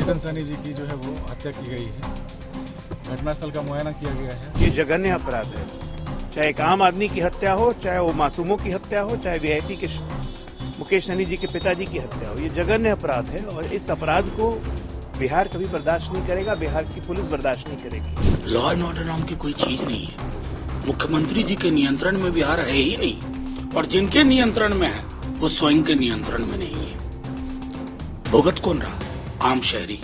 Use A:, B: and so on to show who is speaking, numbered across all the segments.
A: जीतन सहनी जी की जो है वो हत्या की गई है। घटनास्थल का मुआयना किया गया है।
B: ये जघन्य अपराध है, चाहे एक आम आदमी की हत्या हो, चाहे वो मासूमों की हत्या हो, चाहे वीआईपी के मुकेश सहनी जी के पिताजी की हत्या हो। ये जघन्य अपराध है और इस अपराध को बिहार कभी बर्दाश्त नहीं करेगा, बिहार की पुलिस बर्दाश्त नहीं करेगी।
C: लॉ एंड ऑर्डर नाम की कोई चीज नहीं है। मुख्यमंत्री जी के नियंत्रण में बिहार है ही नहीं, और जिनके नियंत्रण में है वो स्वयं के नियंत्रण में नहीं है। भुगत कौन रहा? आम शहरी,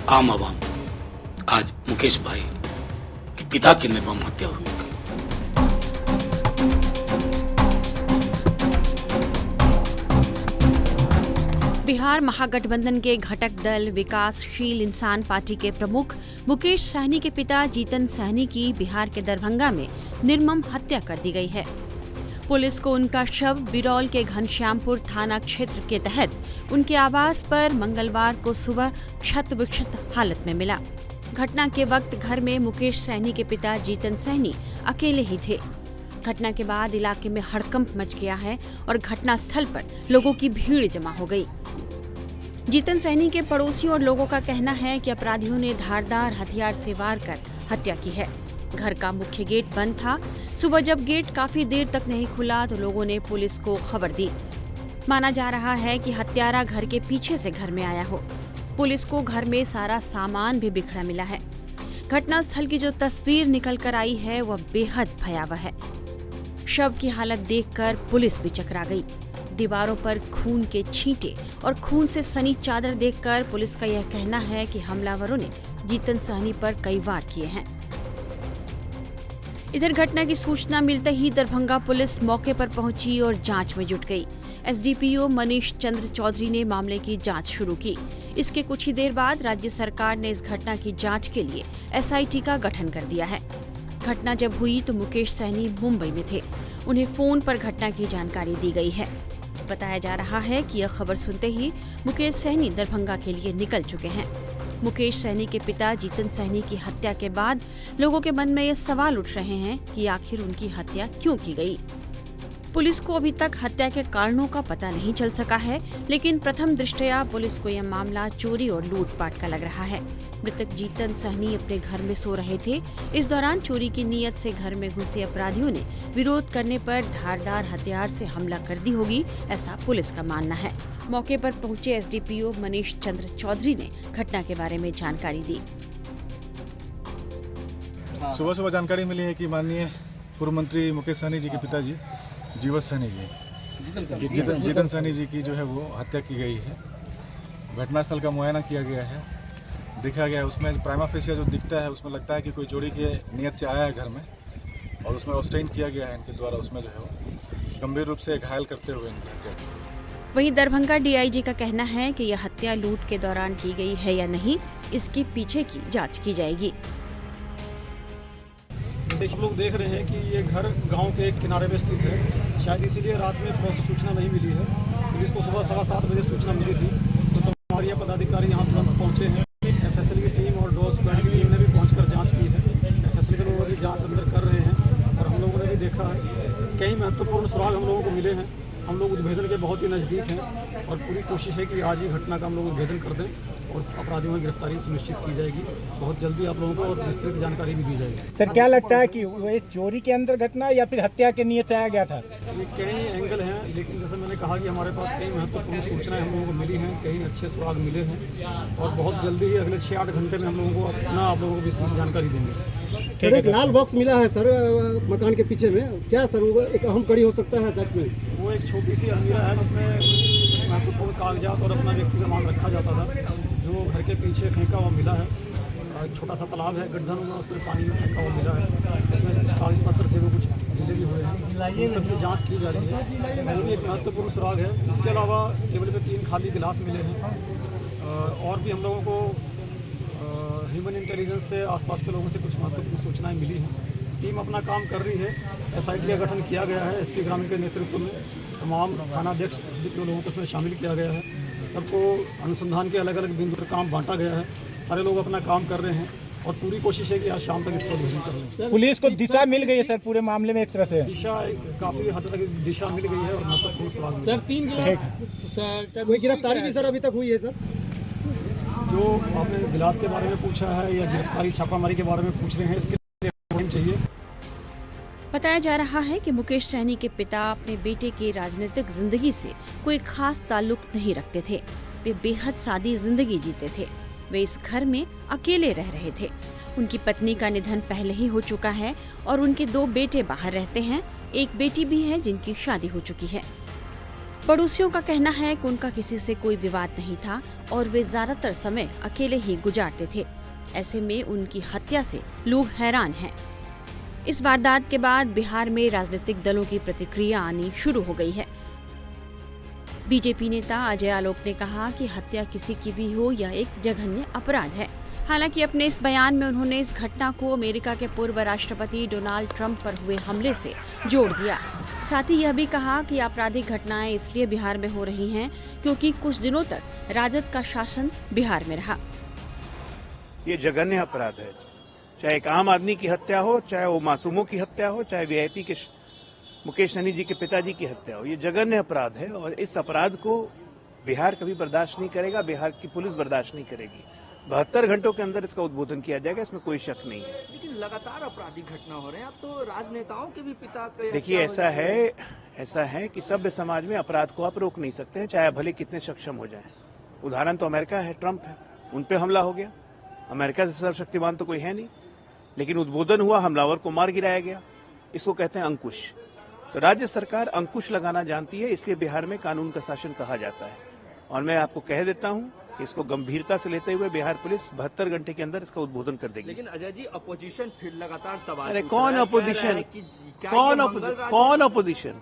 C: आम आवाम। आज मुकेश भाई के पिता की निर्मम हत्या हुई।
D: बिहार महागठबंधन के घटक दल विकासशील इंसान पार्टी के प्रमुख मुकेश सहनी के पिता जीतन सहनी की बिहार के दरभंगा में निर्मम हत्या कर दी गई है। पुलिस को उनका शव बिरौल के घनश्यामपुर थाना क्षेत्र के तहत उनके आवास पर मंगलवार को सुबह क्षत विक्षत हालत में मिला। घटना के वक्त घर में मुकेश सहनी के पिता जीतन सहनी अकेले ही थे। घटना के बाद इलाके में हड़कंप मच गया है और घटनास्थल पर लोगों की भीड़ जमा हो गई। जीतन सहनी के पड़ोसियों और लोगों का कहना है कि अपराधियों ने धारदार हथियार से वार कर हत्या की है। घर का मुख्य गेट बंद था। सुबह जब गेट काफी देर तक नहीं खुला तो लोगों ने पुलिस को खबर दी। माना जा रहा है कि हत्यारा घर के पीछे से घर में आया हो। पुलिस को घर में सारा सामान भी बिखरा मिला है। घटनास्थल की जो तस्वीर निकल कर आई है वह बेहद भयावह है। शव की हालत देखकर पुलिस भी चकरा गई। दीवारों पर खून के छींटे और खून से सनी चादर देखकर पुलिस का यह कहना है कि हमलावरों ने जीतन सहनी पर कई वार किए हैं। इधर घटना की सूचना मिलते ही दरभंगा पुलिस मौके पर पहुंची और जांच में जुट गई। एसडीपीओ मनीष चंद्र चौधरी ने मामले की जांच शुरू की। इसके कुछ ही देर बाद राज्य सरकार ने इस घटना की जांच के लिए एसआईटी का गठन कर दिया है। घटना जब हुई तो मुकेश सहनी मुंबई में थे। उन्हें फोन पर घटना की जानकारी दी गई है। बताया जा रहा है कि यह खबर सुनते ही मुकेश सहनी दरभंगा के लिए निकल चुके हैं। मुकेश सहनी के पिता जीतन सहनी की हत्या के बाद लोगों के मन में ये सवाल उठ रहे हैं कि आखिर उनकी हत्या क्यों की गई। पुलिस को अभी तक हत्या के कारणों का पता नहीं चल सका है, लेकिन प्रथम दृष्टया पुलिस को यह मामला चोरी और लूटपाट का लग रहा है। मृतक जीतन सहनी अपने घर में सो रहे थे। इस दौरान चोरी की नीयत से घर में घुसे अपराधियों ने विरोध करने पर धारदार हथियार से हमला कर दी होगी, ऐसा पुलिस का मानना है। मौके पर पहुंचे एसडीपीओ मनीष चंद्र चौधरी ने घटना के बारे में जानकारी दी।
A: सुबह सुबह जानकारी मिली है कि माननीय पूर्व मंत्री मुकेश सहनी जी के पिताजी जीवन सहनी जी जीतन सहनी जी की जो है वो हत्या की गई है। घटनास्थल का मुआयना किया गया है। देखा गया है उसमें प्राइमा फेसिया जो दिखता है उसमें लगता है कि कोई चोरी के नियत से आया है घर में, और उसमें ऑब्स्टेन किया गया है इनके द्वारा। उसमें जो है वो गंभीर रूप से घायल करते हुए इनकी हत्या।
D: वहीं दरभंगा डीआईजी का कहना है कि यह हत्या लूट के दौरान की गई है या नहीं, इसके पीछे की जांच की जाएगी।
E: हम लोग देख रहे हैं कि ये घर गांव के एक किनारे में स्थित है। शायद इसीलिए रात में पुलिस सूचना नहीं मिली है। पुलिस को सुबह 7:15 बजे सूचना मिली थी तो हमारे पदाधिकारी यहाँ तुरंत पहुँचे हैं। एफएसएल की टीम और डॉग स्क्वाड की टीम ने भी पहुँचकर जांच की है। एफएसएल के लोग भी जांच अंदर कर रहे हैं और हम लोगों ने भी देखा है कई महत्वपूर्ण सुराग हम लोगों को मिले हैं। हम लोग उद्भेदन के बहुत ही नज़दीक हैं और पूरी कोशिश है कि आज ही घटना का हम लोग उद्भेदन कर दें और अपराधियों की गिरफ्तारी सुनिश्चित की जाएगी। बहुत जल्दी आप लोगों को और विस्तृत जानकारी भी दी जाएगी।
F: सर, क्या लगता है कि वो चोरी के अंदर घटना या फिर हत्या के नियत से आया गया था?
E: ये कई एंगल हैं, लेकिन जैसे मैंने कहा कि हमारे पास कई महत्वपूर्ण सूचनाएं हम लोगों को मिली हैं, कई अच्छे सुराग मिले हैं और बहुत जल्दी ही अगले 6-8 घंटे में हम लोगों को अपना आप लोगों को विस्तृत जानकारी देंगे।
G: सर, एक लाल बॉक्स मिला है सर मकान के पीछे में, क्या सर वो एक अहम कड़ी हो सकता है जांच में?
E: वो एक छोटी सी अलमीरा है जिसमें कुछ महत्वपूर्ण कागजात और अपना व्यक्तिगत माल रखा जाता था, जो घर के पीछे फेंका हुआ मिला है। एक छोटा सा तालाब है, गड्ढा होगा, उस पर पानी में फेंका हुआ मिला है। इसमें कुछ कागज पत्र थे वो कुछ ढीले भी हुए हैं। इन सबकी जाँच की जा रही है। वो भी एक महत्वपूर्ण सुराग है। इसके अलावा टेबल पर 3 खाली गिलास मिले हैं और भी हम लोगों को ह्यूमन इंटेलिजेंस से आसपास के लोगों से कुछ महत्वपूर्ण सूचनाएं मिली हैं। टीम अपना काम कर रही है। एसआईटी का गठन किया गया है एसपी ग्रामीण के नेतृत्व में। तमाम थानाध्यक्ष एसडीपीओ लोगों को इसमें शामिल किया गया है। सबको अनुसंधान के अलग अलग बिंदु पर काम बांटा गया है। सारे लोग अपना काम कर रहे हैं और पूरी कोशिश है कि आज शाम तक इसको घोषित कर लें।
F: पुलिस को दिशा मिल गई है सर पूरे मामले में एक तरह से?
E: दिशा काफ़ी हद तक दिशा मिल गई है और महत्वपूर्ण सुराग
G: सर 3 गिलास गिरफ्तारी भी सर अभी तक हुई है सर?
E: जो आपने गिलास के बारे में पूछा है या गिरफ्तारी छापामारी के बारे में पूछ रहे हैं, इसके लिए टाइम चाहिए।
D: बताया जा रहा है कि मुकेश सहनी के पिता अपने बेटे की राजनीतिक जिंदगी से कोई खास ताल्लुक नहीं रखते थे। वे बेहद सादी जिंदगी जीते थे। वे इस घर में अकेले रह रहे थे। उनकी पत्नी का निधन पहले ही हो चुका है और उनके 2 बेटे बाहर रहते हैं। एक बेटी भी है जिनकी शादी हो चुकी है। पड़ोसियों का कहना है कि उनका किसी से कोई विवाद नहीं था और वे ज्यादातर समय अकेले ही गुजारते थे। ऐसे में उनकी हत्या से लोग हैरान हैं। इस वारदात के बाद बिहार में राजनीतिक दलों की प्रतिक्रिया आनी शुरू हो गई है। बीजेपी नेता अजय आलोक ने कहा कि हत्या किसी की भी हो यह एक जघन्य अपराध है। हालांकि अपने इस बयान में उन्होंने इस घटना को अमेरिका के पूर्व राष्ट्रपति डोनाल्ड ट्रंप पर हुए हमले से जोड़ दिया। साथ ही यह भी कहा कि आपराधिक घटनाएं इसलिए बिहार में हो रही हैं क्योंकि कुछ दिनों तक राजद का शासन बिहार में रहा।
B: ये जघन्य अपराध है, चाहे एक आम आदमी की हत्या हो, चाहे वो मासूमों की हत्या हो, चाहे वीआईपी के मुकेश सहनी जी के पिताजी की हत्या हो। ये जघन्य अपराध है और इस अपराध को बिहार कभी बर्दाश्त नहीं करेगा, बिहार की पुलिस बर्दाश्त नहीं करेगी। 72 घंटों के अंदर इसका उद्भोधन किया जाएगा, इसमें कोई शक नहीं है।
H: लेकिन लगातार आपराधिक घटना हो रहे हैं। अब तो राजनेताओं के भी पिता के
B: देखिए, ऐसा है कि सभ्य समाज में अपराध को आप रोक नहीं सकते हैं, चाहे भले कितने सक्षम हो जाएं। उदाहरण तो अमेरिका है, ट्रंप है, उन पे हमला हो गया। अमेरिका से सर्वशक्तिमान तो कोई है नहीं, लेकिन उद्बोधन हुआ, हमलावर को मार गिराया गया। इसको कहते हैं अंकुश। तो राज्य सरकार अंकुश लगाना जानती है, इसलिए बिहार में कानून का शासन कहा जाता है। और मैं आपको कह देता हूं कि इसको गंभीरता से लेते हुए बिहार पुलिस 72 घंटे के अंदर इसका उद्बोधन कर देगी।
H: लेकिन अजय जी, अपोजिशन फिर लगातार सवाल
B: अरे
H: पूछ
B: कौन
H: रहा है,
B: अपोजिशन?
H: कह रहा है कि
B: कौन अपोजिशन?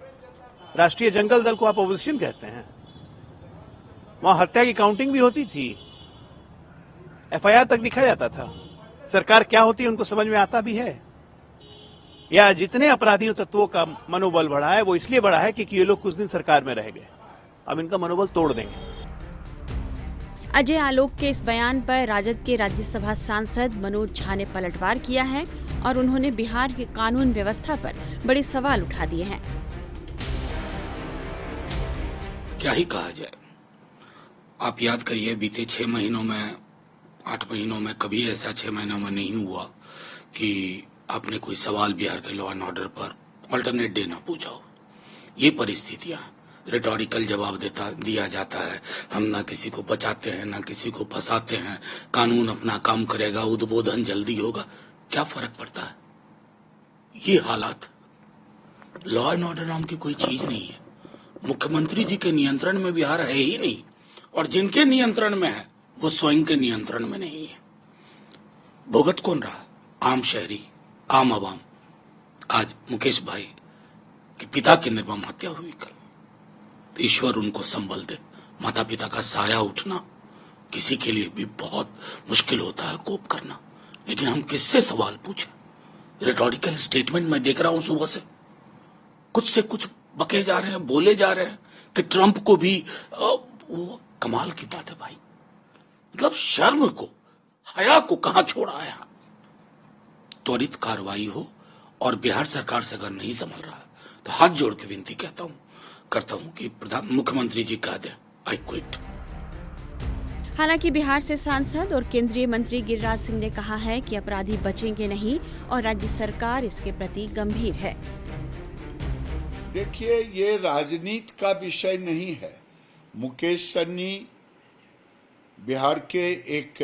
B: राष्ट्रीय जंगल दल को आप अपोजिशन कहते हैं? वहां हत्या की काउंटिंग भी होती थी, एफआईआर तक दिखा जाता था। सरकार क्या होती है उनको समझ में आता भी है। या जितने अपराधियों तत्वों का मनोबल बढ़ा है वो इसलिए बढ़ा है क्योंकि ये लोग कुछ दिन सरकार में रह गए। अब इनका मनोबल तोड़ देंगे।
D: अजय आलोक के इस बयान पर राजद के राज्यसभा सांसद मनोज झा ने पलटवार किया है और उन्होंने बिहार की कानून व्यवस्था पर बड़े सवाल उठा दिए हैं।
C: क्या ही कहा जाए। आप याद करिए, बीते 6 महीनों में, 8 महीनों में, कभी ऐसा 6 महीनों में नहीं हुआ कि आपने कोई सवाल बिहार के लॉ एंड ऑर्डर पर अल्टरनेट डे ना पूछा हो। ये परिस्थितियां, रिटोरिकल जवाब दिया जाता है। हम ना किसी को बचाते हैं, ना किसी को फंसाते हैं। कानून अपना काम करेगा, उद्बोधन जल्दी होगा, क्या फर्क पड़ता है। ये हालात, लॉ एंड ऑर्डर नाम की कोई चीज नहीं है। मुख्यमंत्री जी के नियंत्रण में बिहार है ही नहीं, और जिनके नियंत्रण में है वो स्वयं के नियंत्रण में नहीं है। भुगत कौन रहा? आम शहरी, आम आवाम। आज मुकेश भाई के पिता की निर्मम हत्या हुई कल। ईश्वर उनको संबल दे। माता पिता का साया उठना किसी के लिए भी बहुत मुश्किल होता है, कोप करना। लेकिन हम किससे सवाल पूछे? रिटोरिकल स्टेटमेंट मैं देख रहा हूं सुबह से, कुछ से कुछ बके जा रहे हैं, बोले जा रहे हैं कि ट्रंप को भी वो कमाल की बात है भाई। मतलब शर्म को, हया को कहां छोड़ा है। त्वरित कार्रवाई हो, और बिहार सरकार से अगर नहीं संभल रहा है तो हाथ जोड़ के विनती करता हूं कि मुख्यमंत्री जी कह दें आई क्विट।
D: हालांकि बिहार से सांसद और केंद्रीय मंत्री गिरिराज सिंह ने कहा है कि अपराधी बचेंगे नहीं और राज्य सरकार इसके प्रति गंभीर है।
I: देखिए, ये राजनीति का विषय नहीं है। मुकेश सहनी बिहार के एक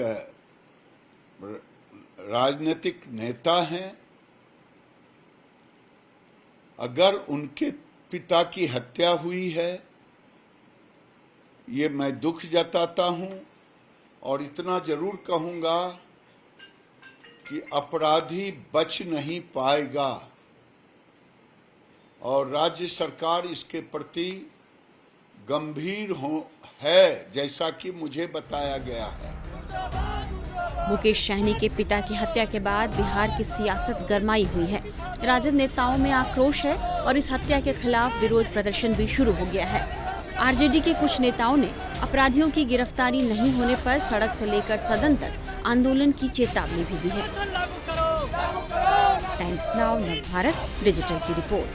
I: राजनीतिक नेता हैं। अगर उनके पिता की हत्या हुई है, ये मैं दुख जताता हूं, और इतना जरूर कहूंगा कि अपराधी बच नहीं पाएगा, और राज्य सरकार इसके प्रति गंभीर है, जैसा कि मुझे बताया गया है।
D: मुकेश सहनी के पिता की हत्या के बाद बिहार की सियासत गरमाई हुई है। राजद नेताओं में आक्रोश है और इस हत्या के खिलाफ विरोध प्रदर्शन भी शुरू हो गया है। आरजेडी के कुछ नेताओं ने अपराधियों की गिरफ्तारी नहीं होने पर सड़क से लेकर सदन तक आंदोलन की चेतावनी भी दी है। टाइम्स नाउ नवभारत डिजिटल की रिपोर्ट।